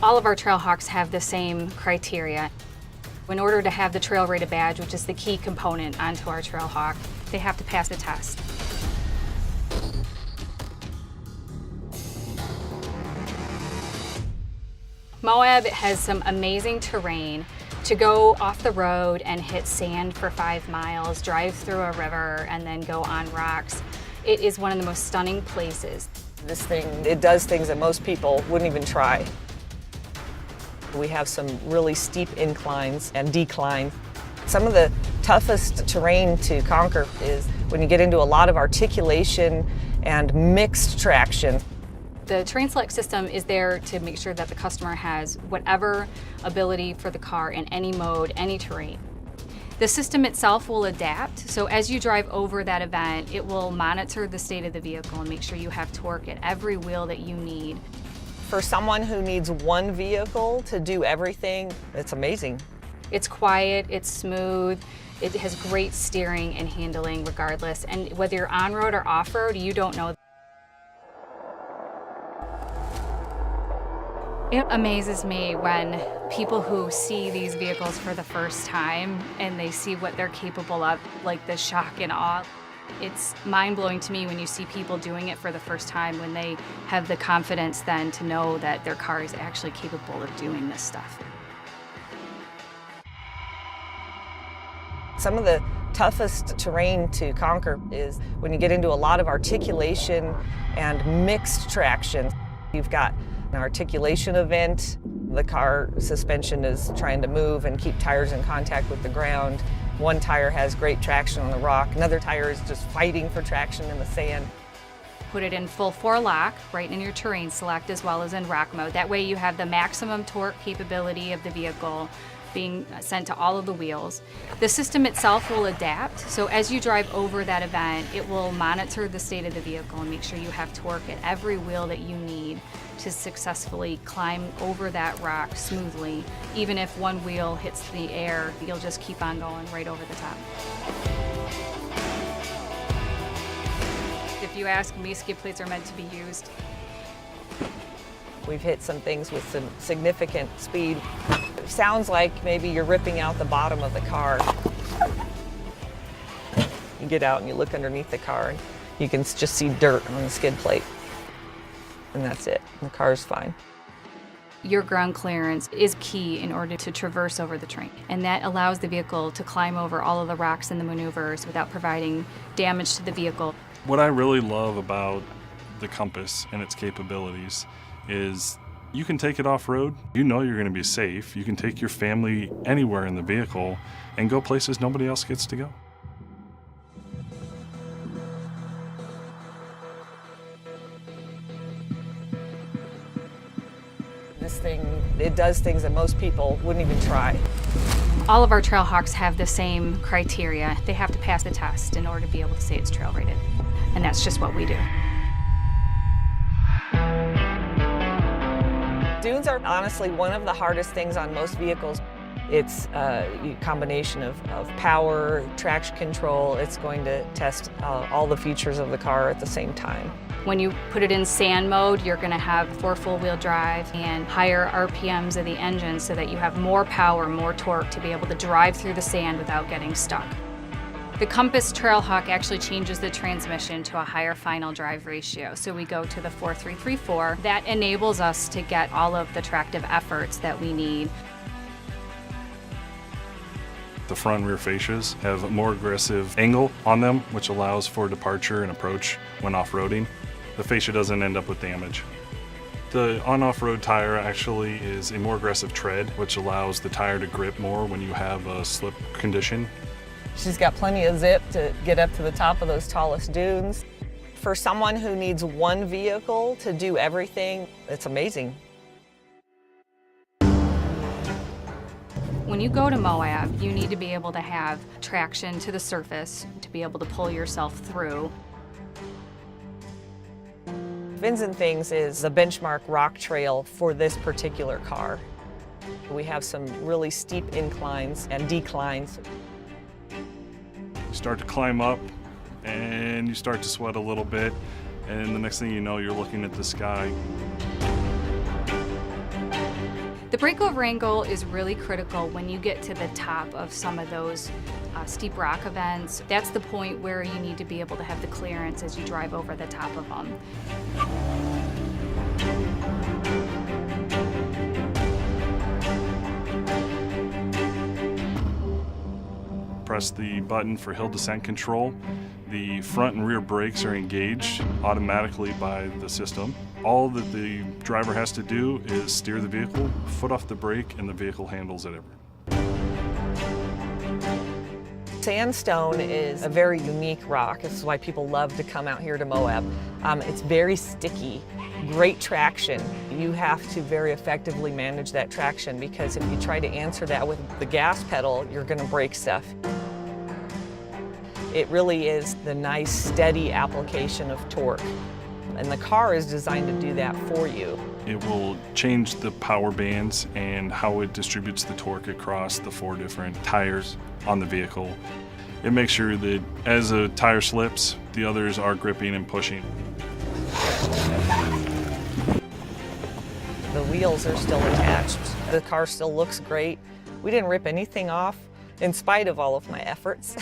All of our Trailhawks have the same criteria. In order to have the Trail Rated badge, which is the key component onto our Trailhawk, they have to pass the test. Moab has some amazing terrain. To go off the road and hit sand for 5 miles, drive through a river, and then go on rocks, it is one of the most stunning places. This thing, it does things that most people wouldn't even try. We have some really steep inclines and declines. Some of the toughest terrain to conquer is when you get into a lot of articulation and mixed traction. The Terrain Select system is there to make sure that the customer has whatever ability for the car in any mode, any terrain. The system itself will adapt, so as you drive over that event, it will monitor the state of the vehicle and make sure you have torque at every wheel that you need. For someone who needs one vehicle to do everything, it's amazing. It's quiet, it's smooth, it has great steering and handling regardless, and whether you're on-road or off-road, you don't know. It amazes me when people who see these vehicles for the first time and they see what they're capable of, like the shock and awe. It's mind-blowing to me when you see people doing it for the first time, when they have the confidence then to know that their car is actually capable of doing this stuff. Some of the toughest terrain to conquer is when you get into a lot of articulation and mixed traction. You've got an articulation event. The car suspension is trying to move and keep tires in contact with the ground. One tire has great traction on the rock. Another tire is just fighting for traction in the sand. Put it in full 4 lock, right in your Terrain Select as well as in rock mode. That way you have the maximum torque capability of the vehicle being sent to all of the wheels. The system itself will adapt, so as you drive over that event, it will monitor the state of the vehicle and make sure you have torque at every wheel that you need to successfully climb over that rock smoothly. Even if one wheel hits the air, you'll just keep on going right over the top. If you ask me, skid plates are meant to be used. We've hit some things with some significant speed. It sounds like maybe you're ripping out the bottom of the car. You get out and you look underneath the car and you can just see dirt on the skid plate. And that's it. The car's fine. Your ground clearance is key in order to traverse over the terrain, and that allows the vehicle to climb over all of the rocks and the maneuvers without providing damage to the vehicle. What I really love about the Compass and its capabilities is you can take it off-road. You know you're going to be safe. You can take your family anywhere in the vehicle and go places nobody else gets to go. This thing, it does things that most people wouldn't even try. All of our Trailhawks have the same criteria. They have to pass the test in order to be able to say it's trail rated. And that's just what we do. Dunes are honestly one of the hardest things on most vehicles. It's a combination of power, traction control. It's going to test all the features of the car at the same time. When you put it in sand mode, you're going to have 4 full-wheel drive and higher RPMs of the engine so that you have more power, more torque to be able to drive through the sand without getting stuck. The Compass Trailhawk actually changes the transmission to a higher final drive ratio. So we go to the 4-3-3-4. That enables us to get all of the tractive efforts that we need. The front and rear fascias have a more aggressive angle on them, which allows for departure and approach when off-roading. The fascia doesn't end up with damage. The on-off-road tire actually is a more aggressive tread, which allows the tire to grip more when you have a slip condition. She's got plenty of zip to get up to the top of those tallest dunes. For someone who needs one vehicle to do everything, it's amazing. When you go to Moab, you need to be able to have traction to the surface to be able to pull yourself through. Vins and Things is the benchmark rock trail for this particular car. We have some really steep inclines and declines. You start to climb up and you start to sweat a little bit, and the next thing you know, you're looking at the sky. The breakover angle is really critical when you get to the top of some of those steep rock events. That's the point where you need to be able to have the clearance as you drive over the top of them. Press the button for hill descent control. The front and rear brakes are engaged automatically by the system. All that the driver has to do is steer the vehicle, foot off the brake, and the vehicle handles it ever. Sandstone is a very unique rock. This is why people love to come out here to Moab. It's very sticky, great traction. You have to very effectively manage that traction, because if you try to answer that with the gas pedal, you're going to break stuff. It really is the nice, steady application of torque. And the car is designed to do that for you. It will change the power bands and how it distributes the torque across the 4 different tires on the vehicle. It makes sure that as a tire slips, the others are gripping and pushing. The wheels are still attached. The car still looks great. We didn't rip anything off in spite of all of my efforts.